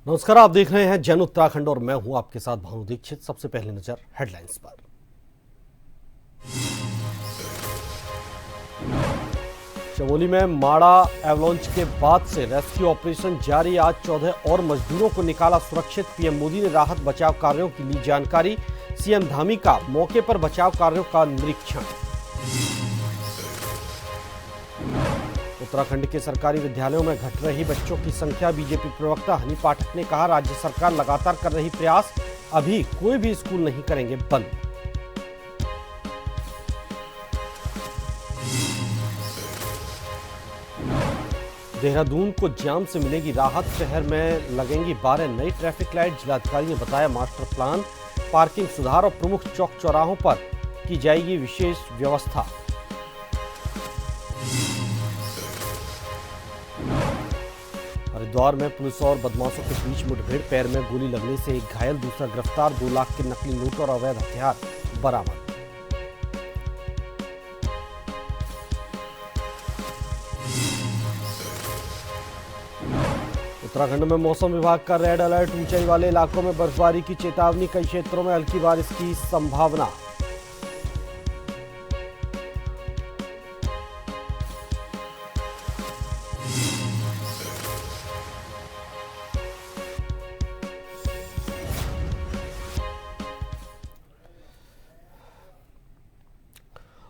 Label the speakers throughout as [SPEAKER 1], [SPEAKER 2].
[SPEAKER 1] नमस्कार, आप देख रहे हैं जन उत्तराखंड और मैं हूं आपके साथ भानु दीक्षित। सबसे पहले नजर हेडलाइंस पर। चमोली में माड़ा एवलॉन्च के बाद से रेस्क्यू ऑपरेशन जारी। आज 14 और मजदूरों को निकाला सुरक्षित। पीएम मोदी ने राहत बचाव कार्यों की ली जानकारी। सीएम धामी का मौके पर बचाव कार्यों का निरीक्षण। उत्तराखंड के सरकारी विद्यालयों में घट रही बच्चों की संख्या। बीजेपी प्रवक्ता हनी पाठक ने कहा, राज्य सरकार लगातार कर रही प्रयास, अभी कोई भी स्कूल नहीं करेंगे बंद। देहरादून को जाम से मिलेगी राहत। शहर में लगेंगी 12 नई ट्रैफिक लाइट। जिलाधिकारी ने बताया, मास्टर प्लान, पार्किंग सुधार और प्रमुख चौक चौराहों पर की जाएगी विशेष व्यवस्था। हरिद्वार में पुलिस और बदमाशों के बीच मुठभेड़। पैर में गोली लगने से एक घायल, दूसरा गिरफ्तार। 2 लाख के नकली नोट और अवैध हथियार बरामद। उत्तराखंड में मौसम विभाग का रेड अलर्ट। ऊंचाई वाले इलाकों में बर्फबारी की चेतावनी। कई क्षेत्रों में हल्की बारिश की संभावना।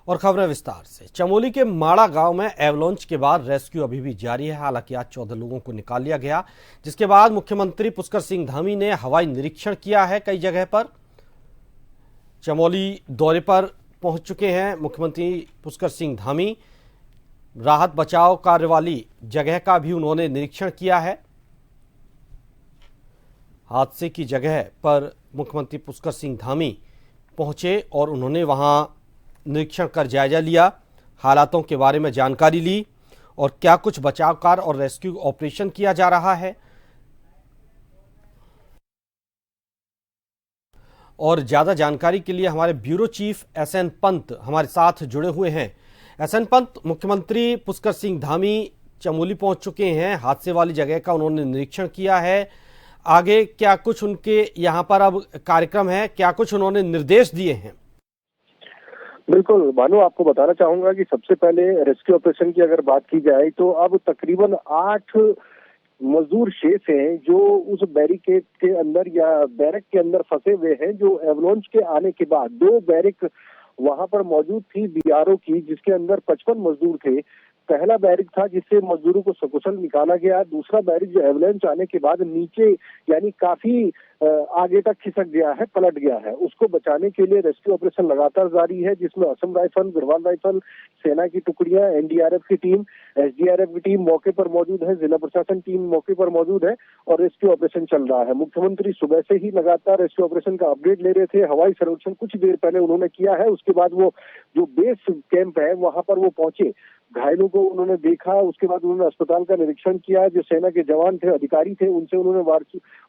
[SPEAKER 1] और खबरें विस्तार से। चमोली के माड़ा गांव में एवलॉन्च के बाद रेस्क्यू अभी भी जारी है। हालांकि आज 14 लोगों को निकाल लिया गया, जिसके बाद मुख्यमंत्री पुष्कर सिंह धामी ने हवाई निरीक्षण किया है। कई जगह पर चमोली दौरे पर पहुंच चुके हैं मुख्यमंत्री पुष्कर सिंह धामी। राहत बचाव कार्य वाली जगह का भी उन्होंने निरीक्षण किया है। हादसे की जगह पर मुख्यमंत्री पुष्कर सिंह धामी पहुंचे और उन्होंने वहां निरीक्षण कर जायजा लिया, हालातों के बारे में जानकारी ली और क्या कुछ बचाव कार्य और रेस्क्यू ऑपरेशन किया जा रहा है। और ज्यादा जानकारी के लिए हमारे ब्यूरो चीफ एसएन पंत हमारे साथ जुड़े हुए हैं। एसएन पंत, मुख्यमंत्री पुष्कर सिंह धामी चमोली पहुंच चुके हैं। हादसे वाली जगह का उन्होंने निरीक्षण किया है। आगे क्या कुछ उनके यहां पर अब कार्यक्रम है, क्या कुछ उन्होंने निर्देश दिए हैं?
[SPEAKER 2] बिल्कुल भानु, आपको बताना चाहूंगा कि सबसे पहले रेस्क्यू ऑपरेशन की अगर बात की जाए तो अब तकरीबन 8 मजदूर शेष हैं जो उस बैरिकेड के अंदर या बैरक के अंदर फंसे हुए हैं, जो एवलॉन्च के आने के बाद 2 बैरक वहां पर मौजूद थी बीआरओ की, जिसके अंदर 55 मजदूर थे। पहला बैरिक था जिससे मजदूरों को सकुशल निकाला गया। दूसरा बैरिक जो एवलॉन्च आने के बाद नीचे यानी काफी आगे तक खिसक गया है, पलट गया है, उसको बचाने के लिए रेस्क्यू ऑपरेशन लगातार जारी है, जिसमें असम राइफल, गढ़वाल राइफल, सेना की टुकड़ियां, एनडीआरएफ की टीम, एसडीआरएफ की टीम मौके पर मौजूद है, जिला प्रशासन टीम मौके पर मौजूद है और रेस्क्यू ऑपरेशन चल रहा है। मुख्यमंत्री सुबह से ही लगातार रेस्क्यू ऑपरेशन का अपडेट ले रहे थे। हवाई सर्वेक्षण कुछ देर पहले उन्होंने किया है, उसके बाद वो जो बेस कैंप है वहां पर वो पहुंचे, घायलों को उन्होंने देखा, उसके बाद उन्होंने अस्पताल का निरीक्षण किया। जो सेना के जवान थे, अधिकारी थे, उनसे उन्होंने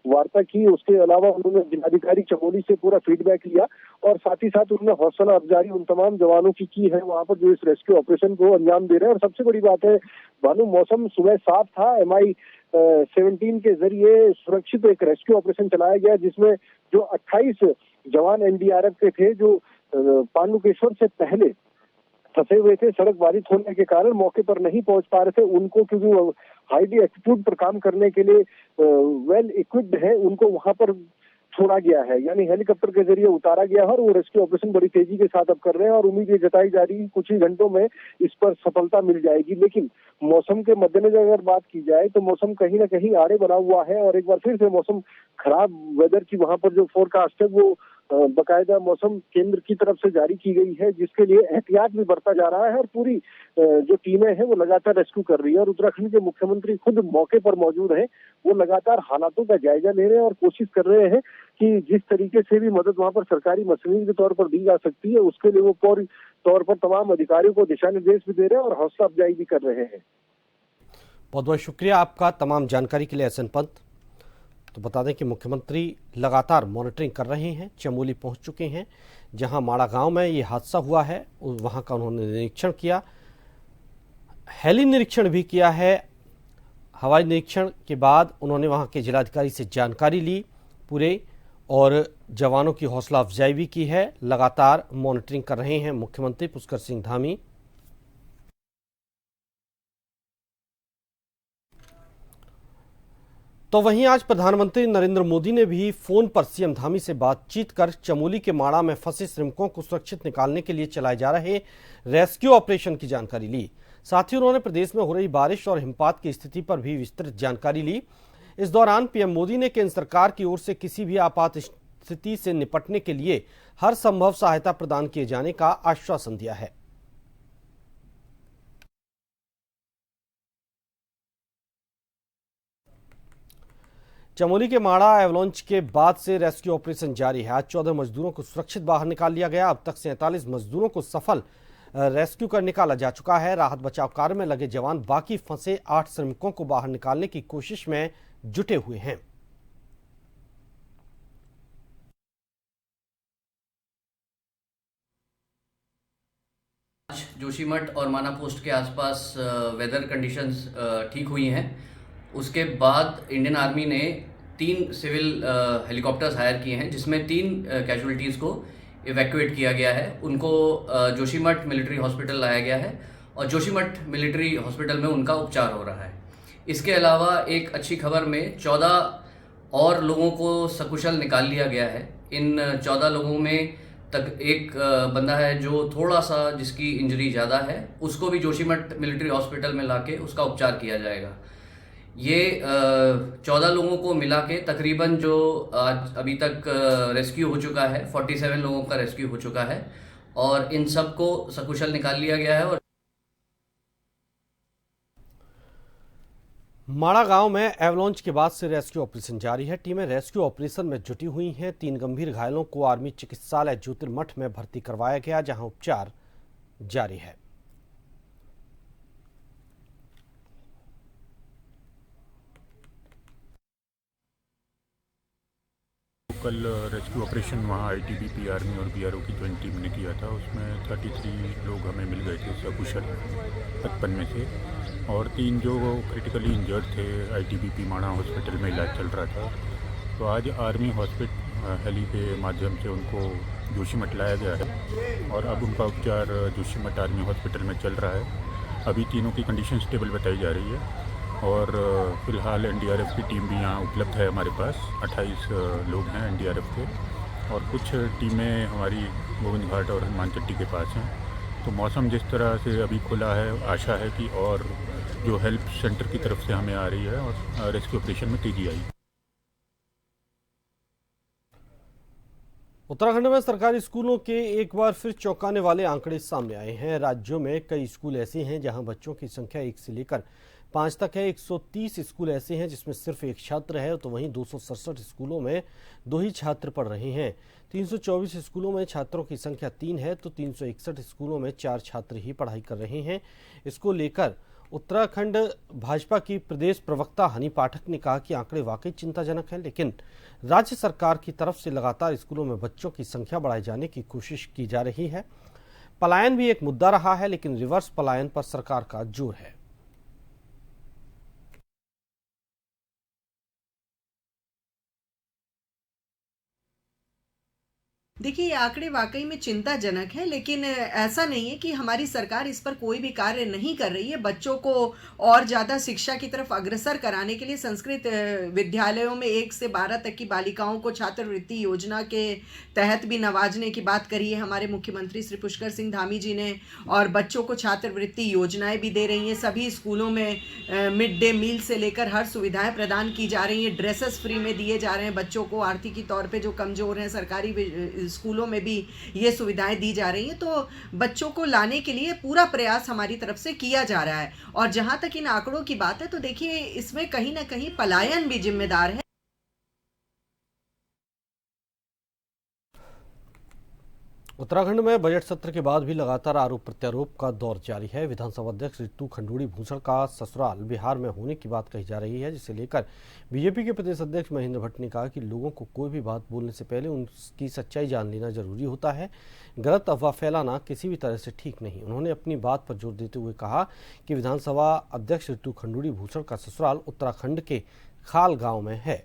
[SPEAKER 2] वार्ता की। उसके अलावा उन्होंने जिलाधिकारी चमोली से पूरा फीडबैक लिया और साथ ही साथ उन्होंने हौसला अफजाई उन तमाम जवानों की है वहां पर जो इस रेस्क्यू ऑपरेशन को अंजाम दे रहे हैं। और सबसे बड़ी बात है भानु, मौसम सुबह साफ था। MI 17 के जरिए सुरक्षित एक रेस्क्यू ऑपरेशन चलाया गया, जिसमें जो 28 जवान एनडीआरएफ के थे जो पांडुकेश्वर से पहले फंसे हुए थे, सड़क बाधित होने के कारण मौके पर नहीं पहुंच पा रहे थे, उनको क्योंकि वो हाईली एल्टीट्यूड पर काम करने के लिए वेल इक्विप्ड है, उनको वहां पर छोड़ा गया है, यानी हेलीकॉप्टर के जरिए उतारा गया है और वो रेस्क्यू ऑपरेशन बड़ी तेजी के साथ अब कर रहे हैं और उम्मीद ये जताई जा रही है कुछ ही घंटों में इस पर सफलता मिल जाएगी। लेकिन मौसम के मद्देनजर अगर बात की जाए तो मौसम कहीं ना कहीं आड़े बना हुआ है और एक बार फिर से मौसम खराब वेदर की वहां पर जो फोरकास्ट है वो बकायदा मौसम केंद्र की तरफ से जारी की गई है, जिसके लिए एहतियात भी बरता जा रहा है और पूरी जो टीमें हैं वो लगातार रेस्क्यू कर रही है। और उत्तराखंड के मुख्यमंत्री खुद मौके पर मौजूद हैं, वो लगातार हालातों का जायजा ले रहे हैं और कोशिश कर रहे हैं कि जिस तरीके से भी मदद वहां पर सरकारी मशीनरी के तौर पर दी जा सकती है, उसके लिए वो पूरी तौर पर तमाम अधिकारियों को दिशा निर्देश भी दे रहे हैं और हौसला अफजाई भी कर रहे हैं।
[SPEAKER 1] बहुत बहुत शुक्रिया आपका तमाम जानकारी के लिए एसएन पंत। तो बता दें कि मुख्यमंत्री लगातार मॉनिटरिंग कर रहे हैं, चमोली पहुंच चुके हैं, जहां माड़ा गांव में ये हादसा हुआ है वहां का उन्होंने निरीक्षण किया, हेली निरीक्षण भी किया है। हवाई निरीक्षण के बाद उन्होंने वहां के जिलाधिकारी से जानकारी ली पूरे, और जवानों की हौसला अफजाई भी की है। लगातार मॉनिटरिंग कर रहे हैं मुख्यमंत्री पुष्कर सिंह धामी। तो वहीं आज प्रधानमंत्री नरेंद्र मोदी ने भी फोन पर सीएम धामी से बातचीत कर चमोली के माड़ा में फंसे श्रमिकों को सुरक्षित निकालने के लिए चलाए जा रहे रेस्क्यू ऑपरेशन की जानकारी ली। साथ ही उन्होंने प्रदेश में हो रही बारिश और हिमपात की स्थिति पर भी विस्तृत जानकारी ली। इस दौरान पीएम मोदी ने केंद्र सरकार की ओर से किसी भी आपात स्थिति से निपटने के लिए हर संभव सहायता प्रदान किए जाने का आश्वासन दिया है। चमोली के माड़ा एवलॉन्च के बाद से रेस्क्यू ऑपरेशन जारी है। आज 14 मजदूरों को सुरक्षित बाहर निकाल लिया गया। अब तक 47 मजदूरों को सफल रेस्क्यू कर निकाला जा चुका है। राहत बचाव कार्य में लगे जवान बाकी फंसे 8 श्रमिकों को बाहर निकालने की कोशिश में जुटे हुए हैं।
[SPEAKER 3] जोशीमठ और माना पोस्ट के आसपास वेदर कंडीशंस ठीक हुई हैं। उसके बाद इंडियन आर्मी ने 3 सिविल हेलीकॉप्टर्स हायर किए हैं, जिसमें 3 कैजुअलिटीज़ को इवैक्यूएट किया गया है। उनको जोशीमठ मिलिट्री हॉस्पिटल लाया गया है और जोशीमठ मिलिट्री हॉस्पिटल में उनका उपचार हो रहा है। इसके अलावा एक अच्छी खबर में 14 और लोगों को सकुशल निकाल लिया गया है। इन 14 लोगों में तक एक बंदा है जो थोड़ा सा जिसकी इंजरी ज़्यादा है, उसको भी जोशीमठ मिलिट्री हॉस्पिटल में लाके उसका उपचार किया जाएगा। ये 14 लोगों को मिला के तकरीबन जो आज अभी तक रेस्क्यू हो चुका है, 47 लोगों का रेस्क्यू हो चुका है और इन सब को सकुशल निकाल लिया गया है। और
[SPEAKER 1] माड़ा गांव में एवलॉन्च के बाद से रेस्क्यू ऑपरेशन जारी है। टीमें रेस्क्यू ऑपरेशन में जुटी हुई हैं। 3 गंभीर घायलों को आर्मी चिकित्सालय ज्योतिर्मठ में भर्ती करवाया गया, जहां उपचार जारी है।
[SPEAKER 4] कल रेस्क्यू ऑपरेशन वहाँ आईटीबीपी आर्मी और बीआरओ की ज्वाइंट टीम ने किया था। उसमें 33 लोग हमें मिल गए थे सकुशल 55 में से, और 3 जो क्रिटिकली इंजर्ड थे आईटीबीपी माणा हॉस्पिटल में इलाज चल रहा था। तो आज आर्मी हॉस्पिटल हेली के माध्यम से उनको जोशीमठ लाया गया है और अब उनका उपचार जोशीमठ आर्मी हॉस्पिटल में चल रहा है। अभी तीनों की कंडीशन स्टेबल बताई जा रही है और फ़िलहाल एनडीआरएफ की टीम भी यहाँ उपलब्ध है हमारे पास। 28 लोग हैं एनडीआरएफ के और कुछ टीमें हमारी गोविंद घाट और हनुमान चट्टी के पास हैं। तो मौसम जिस तरह से अभी खुला है, आशा है कि और जो हेल्प सेंटर की तरफ से हमें आ रही है और रेस्क्यू ऑपरेशन में तेज़ी आई।
[SPEAKER 1] उत्तराखंड में सरकारी स्कूलों के एक बार फिर चौंकाने वाले आंकड़े सामने आए हैं। राज्यों में कई स्कूल ऐसे हैं जहां बच्चों की संख्या 1 से लेकर 5 तक है। 130 स्कूल ऐसे हैं जिसमें सिर्फ 1 छात्र है, तो वहीं 267 स्कूलों में 2 ही छात्र पढ़ रहे हैं। 324 स्कूलों में छात्रों की संख्या 3 है, तो 361 स्कूलों में 4 छात्र ही पढ़ाई कर रहे हैं। इसको लेकर उत्तराखंड भाजपा की प्रदेश प्रवक्ता हनी पाठक ने कहा कि आंकड़े वाकई चिंताजनक हैं, लेकिन राज्य सरकार की तरफ से लगातार स्कूलों में बच्चों की संख्या बढ़ाए जाने की कोशिश की जा रही है। पलायन भी एक मुद्दा रहा है, लेकिन रिवर्स पलायन पर सरकार का जोर है।
[SPEAKER 5] देखिए, ये आंकड़े वाकई में चिंताजनक है, लेकिन ऐसा नहीं है कि हमारी सरकार इस पर कोई भी कार्य नहीं कर रही है। बच्चों को और ज़्यादा शिक्षा की तरफ अग्रसर कराने के लिए संस्कृत विद्यालयों में 1 से 12 तक की बालिकाओं को छात्रवृत्ति योजना के तहत भी नवाजने की बात करी है हमारे मुख्यमंत्री श्री पुष्कर सिंह धामी जी ने, और बच्चों को छात्रवृत्ति योजनाएं भी दे रही हैं। सभी स्कूलों में मिड डे मील से लेकर हर सुविधाएं प्रदान की जा रही हैं। ड्रेसेस फ्री में दिए जा रहे हैं बच्चों को, आर्थिकी तौर पर जो कमज़ोर हैं सरकारी स्कूलों में भी ये सुविधाएं दी जा रही हैं। तो बच्चों को लाने के लिए पूरा प्रयास हमारी तरफ से किया जा रहा है। और जहां तक इन आंकड़ों की बात है तो देखिए, इसमें कहीं ना कहीं पलायन भी जिम्मेदार है।
[SPEAKER 1] उत्तराखंड में बजट सत्र के बाद भी लगातार आरोप प्रत्यारोप का दौर जारी है। विधानसभा अध्यक्ष रितु खंडूड़ी भूषण का ससुराल बिहार में होने की बात कही जा रही है, जिसे लेकर बीजेपी के प्रदेश अध्यक्ष महेंद्र भट्ट ने कहा कि लोगों को कोई भी बात बोलने से पहले उसकी सच्चाई जान लेना जरूरी होता है। गलत अफवाह फैलाना किसी भी तरह से ठीक नहीं। उन्होंने अपनी बात पर जोर देते हुए कहा कि विधानसभा अध्यक्ष रितु खंडूड़ी भूषण का ससुराल उत्तराखंड के खाल गाँव में है।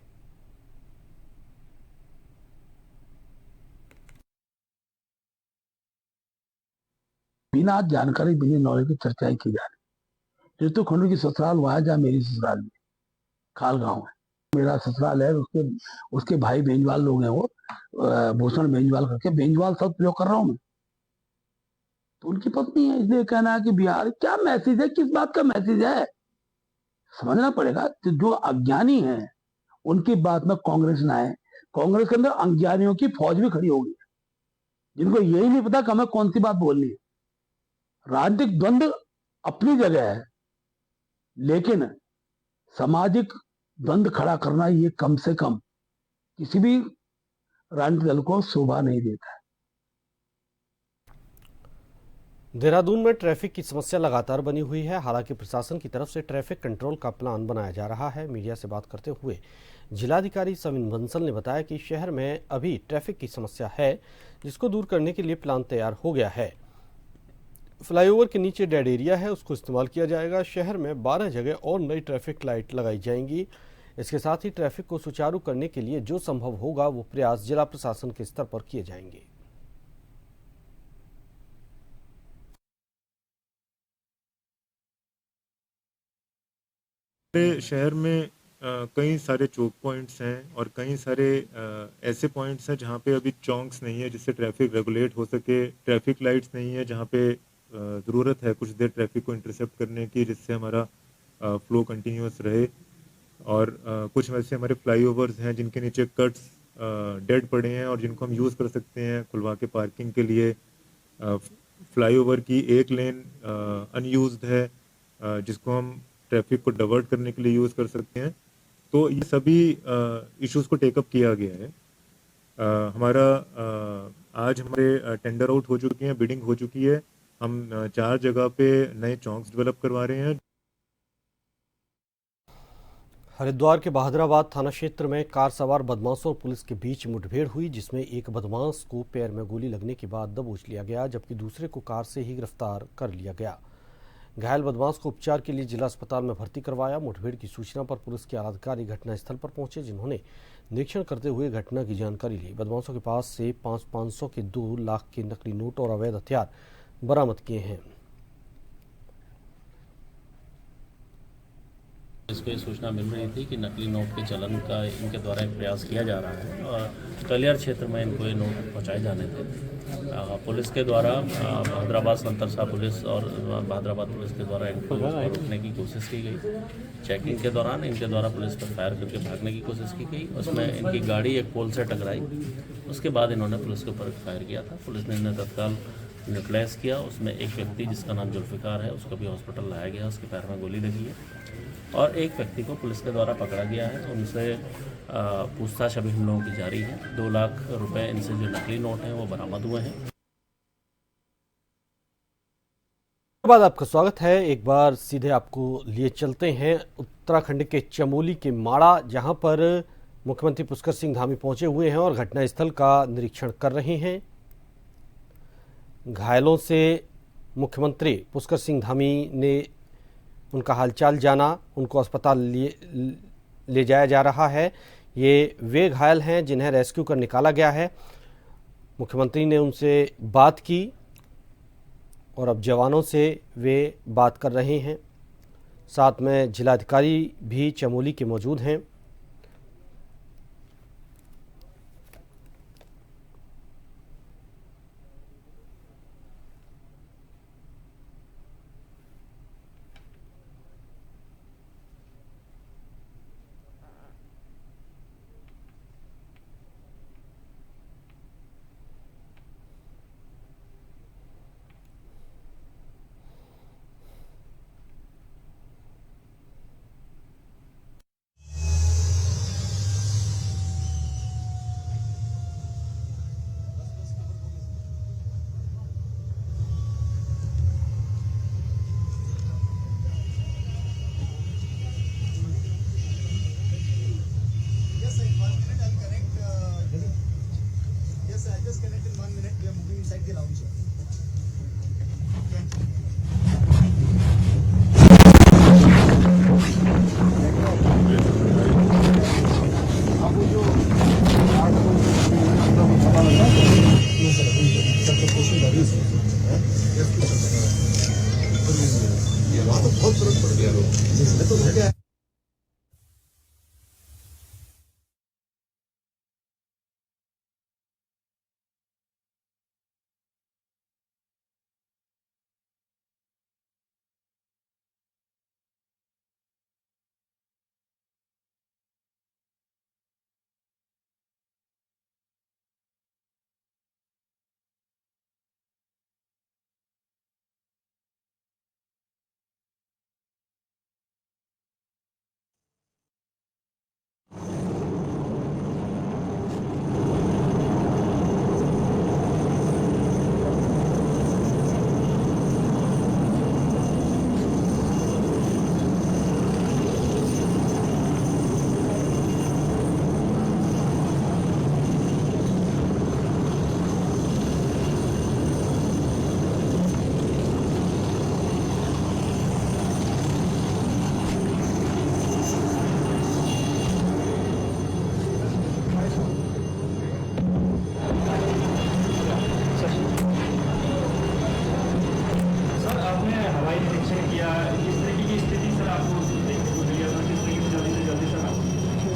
[SPEAKER 6] बिना जानकारी बिना नॉलेज की चर्चाएं की जा रही। ऋतु खंडू की ससुराल वहां जहाँ मेरी ससुराल में खाल गांव है। मेरा ससुराल है, उसके भाई बेंजवाल लोग हैं, वो भूषण बेंजवाल करके, बेंजवाल शब्द प्रयोग कर रहा हूं मैं। तो उनकी पत्नी है, इसलिए कहना है कि बिहार क्या मैसेज है, किस बात का मैसेज है, समझना पड़ेगा। तो जो अज्ञानी है उनकी बात में कांग्रेस ना आए। कांग्रेस के अंदर अज्ञानियों की फौज भी खड़ी होगी, जिनको यही नहीं पता कि हमें कौन सी बात बोलनी है। राजनीतिक द्वंद्व अपनी जगह है, लेकिन सामाजिक द्वंद्व खड़ा करना ये कम से कम किसी भी राजनीतिक दल को शोभा नहीं देता है।
[SPEAKER 1] देहरादून में ट्रैफिक की समस्या लगातार बनी हुई है। हालांकि प्रशासन की तरफ से ट्रैफिक कंट्रोल का प्लान बनाया जा रहा है। मीडिया से बात करते हुए जिलाधिकारी सविन बंसल ने बताया कि शहर में अभी ट्रैफिक की समस्या है, जिसको दूर करने के लिए प्लान तैयार हो गया है। फ्लाईओवर के नीचे डेड एरिया है, उसको इस्तेमाल किया जाएगा। शहर में 12 जगह और नई ट्रैफिक लाइट लगाई जाएंगी। इसके साथ ही ट्रैफिक को सुचारू करने के लिए जो संभव होगा वो प्रयास जिला प्रशासन के स्तर पर किए जाएंगे।
[SPEAKER 7] शहर में कई सारे चौक पॉइंट्स हैं और कई सारे ऐसे पॉइंट्स हैं जहाँ पे अभी चौंक्स नहीं है जिससे ट्रैफिक रेगुलेट हो सके। ट्रैफिक लाइट्स नहीं है जहाँ पे ज़रूरत है कुछ देर ट्रैफिक को इंटरसेप्ट करने की, जिससे हमारा फ्लो कंटिन्यूस रहे। और कुछ वैसे हमारे फ्लाईओवर्स हैं जिनके नीचे कट्स डेड पड़े हैं और जिनको हम यूज़ कर सकते हैं खुलवा के पार्किंग के लिए। फ्लाईओवर की एक लेन अनयूज्ड है जिसको हम ट्रैफिक को डाइवर्ट करने के लिए यूज़ कर सकते हैं। तो ये सभी इश्यूज़ को टेकअप किया गया है। हमारा आज हमारे टेंडर आउट हो चुके हैं, बिडिंग हो चुकी है। हम 4 जगह पे नए चौंक्स डेवलप करवा रहे हैं।
[SPEAKER 1] हरिद्वार के बहादुराबाद थाना क्षेत्र में कार सवार बदमाशों और पुलिस के बीच मुठभेड़ हुई, जिसमें एक बदमाश को पैर में गोली लगने के बाद दबोच लिया गया, जबकि दूसरे को कार से ही गिरफ्तार कर लिया गया। घायल बदमाश को उपचार के लिए जिला अस्पताल में भर्ती करवाया। मुठभेड़ की सूचना पर पुलिस के आलाधिकारी घटनास्थल पर पहुंचे, जिन्होंने निरीक्षण करते हुए घटना की जानकारी ली। बदमाशों के पास से 500 के 2 लाख के नकली नोट और अवैध हथियार बरामद किए हैं।
[SPEAKER 8] इसको ये सूचना मिल रही थी कि नकली नोट के चलन का इनके द्वारा एक प्रयास किया जा रहा है और कलियर क्षेत्र में इनको ये नोट पहुँचाए जाने थे। पुलिस के द्वारा बहादुराबाद संतरसा पुलिस और बहादुराबाद पुलिस के द्वारा इनको रोकने की कोशिश की गई। चेकिंग के दौरान इनके द्वारा पुलिस पर फायर करके भागने की कोशिश की गई। उसमें इनकी गाड़ी एक पोल से टकराई। उसके बाद इन्होंने पुलिस के ऊपर फायर किया था। पुलिस ने इन्हें तत्काल न्यूट्रलाइज किया। उसमें एक व्यक्ति जिसका नाम जुल्फिकार है उसको भी हॉस्पिटल लाया गया, उसके पैर में गोली लगी है। और एक व्यक्ति को पुलिस के द्वारा पकड़ा गया है। उनसे पूछताछ अभी हम लोगों की जारी है। 2 लाख रुपए इनसे जो नकली नोट हैं वो बरामद हुए हैं।
[SPEAKER 1] बाद आपका स्वागत है। एक बार सीधे आपको लिए चलते हैं उत्तराखंड के चमोली के माड़ा, जहां पर मुख्यमंत्री पुष्कर सिंह धामी पहुंचे हुए हैं और घटनास्थल का निरीक्षण कर रहे हैं। घायलों से मुख्यमंत्री पुष्कर सिंह धामी ने उनका हालचाल जाना, उनको अस्पताल ले जाया जा रहा है। ये वे घायल हैं जिन्हें रेस्क्यू कर निकाला गया है। मुख्यमंत्री ने उनसे बात की और अब जवानों से वे बात कर रहे हैं। साथ में जिलाधिकारी भी चमोली के मौजूद हैं।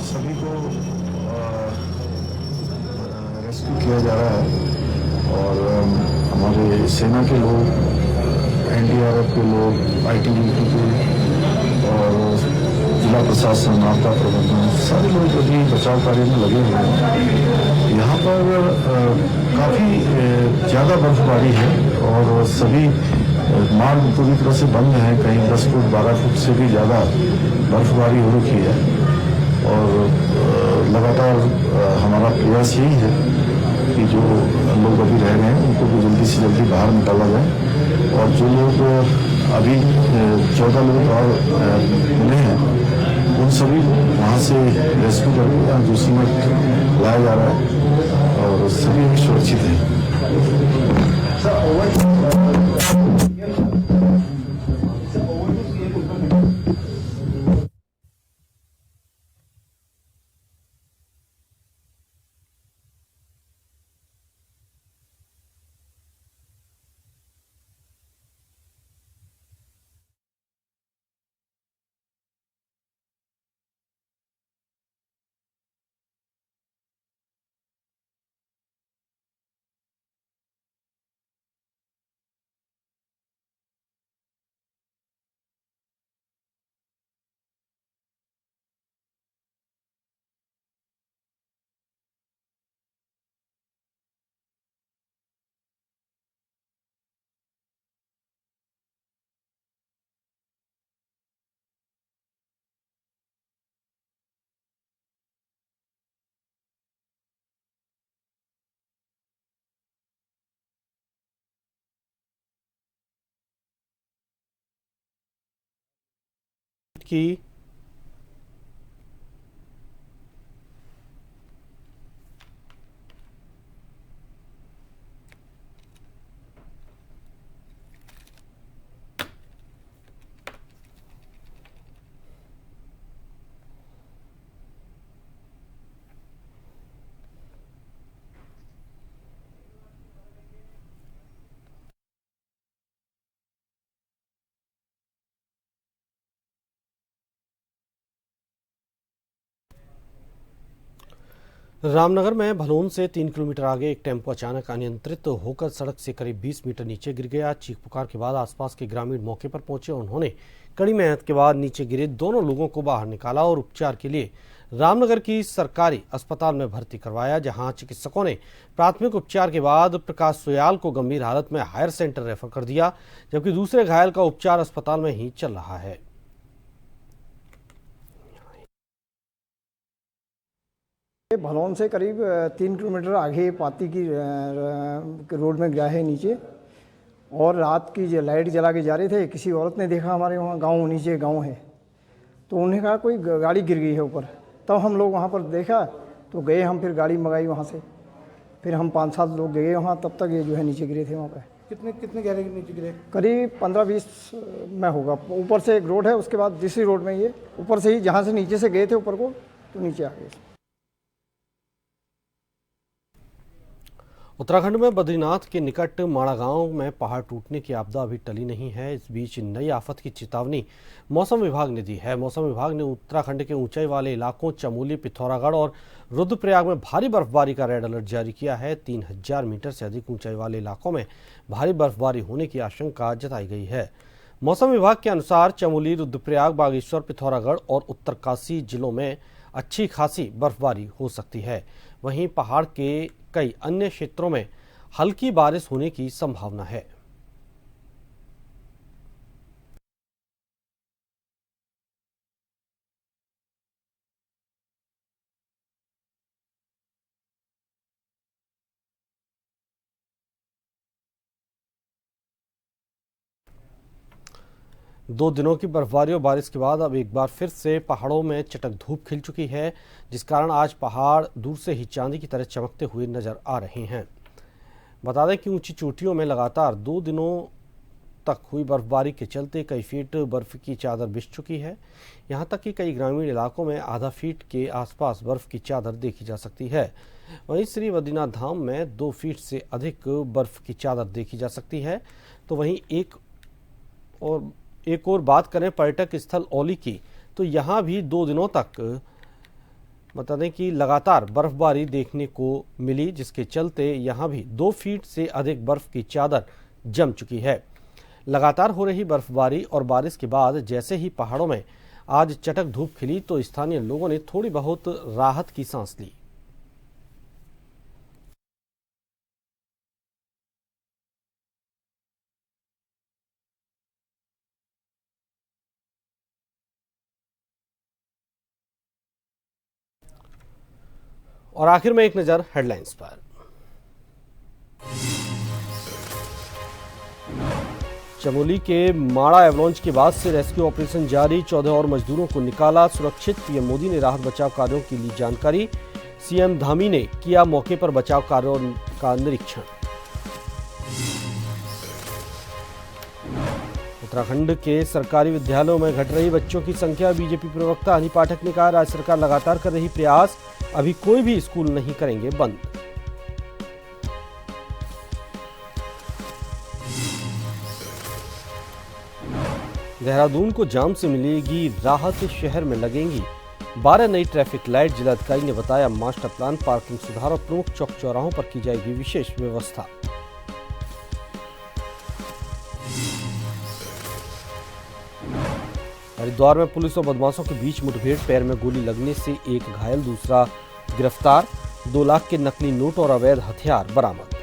[SPEAKER 9] सभी को रेस्क्यू किया जा रहा है और हमारे सेना के लोग, एनडीआरएफ के लोग, आईटीबीपी के और जिला प्रशासन, आपदा प्रबंधन, सारे लोग अभी बचाव कार्य में लगे हुए हैं। यहाँ पर काफ़ी ज़्यादा बर्फबारी है और सभी मार्ग पूरी तरह से बंद है। कहीं 10 फुट 12 फुट से भी ज़्यादा बर्फबारी हो रखी है और लगातार हमारा प्रयास यही है कि जो लोग अभी रह गए हैं उनको भी जल्दी से जल्दी बाहर निकाला जाए और जो लोग अभी 14 लोग और मिले हैं उन सभी वहाँ से रेस्क्यू करके यहाँ दूसरी में लाया जा रहा है और सभी अभी सुरक्षित हैं।
[SPEAKER 1] की रामनगर में भलोन से 3 किलोमीटर आगे एक टेम्पो अचानक अनियंत्रित होकर सड़क से करीब 20 मीटर नीचे गिर गया। चीख पुकार के बाद आसपास के ग्रामीण मौके पर पहुंचे। उन्होंने कड़ी मेहनत के बाद नीचे गिरे दोनों लोगों को बाहर निकाला और उपचार के लिए रामनगर की सरकारी अस्पताल में भर्ती करवाया, जहां चिकित्सकों ने प्राथमिक उपचार के बाद प्रकाश सोयाल को गंभीर हालत में हायर सेंटर रेफर कर दिया, जबकि दूसरे घायल का उपचार अस्पताल में ही चल रहा है।
[SPEAKER 10] भलोन से करीब 3 किलोमीटर आगे पाती की रोड में गिरा है नीचे, और रात की जो लाइट जला के जा रहे थे, किसी औरत ने देखा हमारे वहाँ गांव नीचे गांव है, तो उन्होंने कहा कोई गाड़ी गिर गई है ऊपर। तब हम लोग वहाँ पर देखा तो गए, हम फिर गाड़ी मंगाई वहाँ से, फिर हम 5-7 लोग गए वहाँ, तब तक ये जो है नीचे गिरे थे वहाँ पे।
[SPEAKER 11] कितने गहरे के नीचे गिरे?
[SPEAKER 10] करीब 15-20 में होगा। ऊपर से एक रोड है, उसके बाद दूसरी रोड में ये ऊपर से ही, जहाँ से नीचे से गए थे ऊपर को, तो नीचे आ गए।
[SPEAKER 1] उत्तराखंड में बद्रीनाथ के निकट माड़ा गांव में पहाड़ टूटने की आपदा अभी टली नहीं है। इस बीच नई आफत की चेतावनी मौसम विभाग ने दी है। मौसम विभाग ने उत्तराखंड के ऊंचाई वाले इलाकों चमोली, पिथौरागढ़ और रुद्रप्रयाग में भारी बर्फबारी का रेड अलर्ट जारी किया है। 3000 मीटर से अधिक ऊंचाई वाले इलाकों में भारी बर्फबारी होने की आशंका जताई गई है। मौसम विभाग के अनुसार चमोली, रुद्रप्रयाग, बागेश्वर, पिथौरागढ़ और उत्तरकाशी जिलों में अच्छी खासी बर्फबारी हो सकती है। वहीं पहाड़ के कई अन्य क्षेत्रों में हल्की बारिश होने की संभावना है। दो दिनों की बर्फबारी और बारिश के बाद अब एक बार फिर से पहाड़ों में चटक धूप खिल चुकी है, जिस कारण आज पहाड़ दूर से ही चांदी की तरह चमकते हुए नजर आ रहे हैं। बता दें कि ऊंची चोटियों में लगातार 2 दिनों तक हुई बर्फबारी के चलते कई फीट बर्फ की चादर बिछ चुकी है। यहां तक कि कई ग्रामीण इलाकों में आधा फीट के आसपास बर्फ की चादर देखी जा सकती है। वहीं श्री बद्रीनाथ धाम में 2 फीट से अधिक बर्फ की चादर देखी जा सकती है। तो वहीं एक और बात करें पर्यटक स्थल औली की, तो यहाँ भी 2 दिनों तक बता दें कि लगातार बर्फबारी देखने को मिली, जिसके चलते यहाँ भी 2 फीट से अधिक बर्फ की चादर जम चुकी है। लगातार हो रही बर्फबारी और बारिश के बाद जैसे ही पहाड़ों में आज चटक धूप खिली, तो स्थानीय लोगों ने थोड़ी बहुत राहत की सांस ली। और आखिर में एक नजर हेडलाइंस पर। चमोली के माड़ा एवलॉन्च के बाद से रेस्क्यू ऑपरेशन जारी, 14 और मजदूरों को निकाला सुरक्षित। पीएम मोदी ने राहत बचाव कार्यों की ली जानकारी। सीएम धामी ने किया मौके पर बचाव कार्यों का निरीक्षण। उत्तराखंड के सरकारी विद्यालयों में घट रही बच्चों की संख्या। बीजेपी प्रवक्ता अनिल पाठक ने कहा, राज्य सरकार लगातार कर रही प्रयास, अभी कोई भी स्कूल नहीं करेंगे बंद। देहरादून को जाम से मिलेगी राहत, शहर में लगेंगी 12 नई ट्रैफिक लाइट। जिलाधिकारी ने बताया मास्टर प्लान, पार्किंग सुधार और प्रमुख चौक चौराहों पर की जाएगी विशेष व्यवस्था। हरिद्वार में पुलिस और बदमाशों के बीच मुठभेड़, पैर में गोली लगने से एक घायल, दूसरा गिरफ्तार। 2 लाख के नकली नोट और अवैध हथियार बरामद।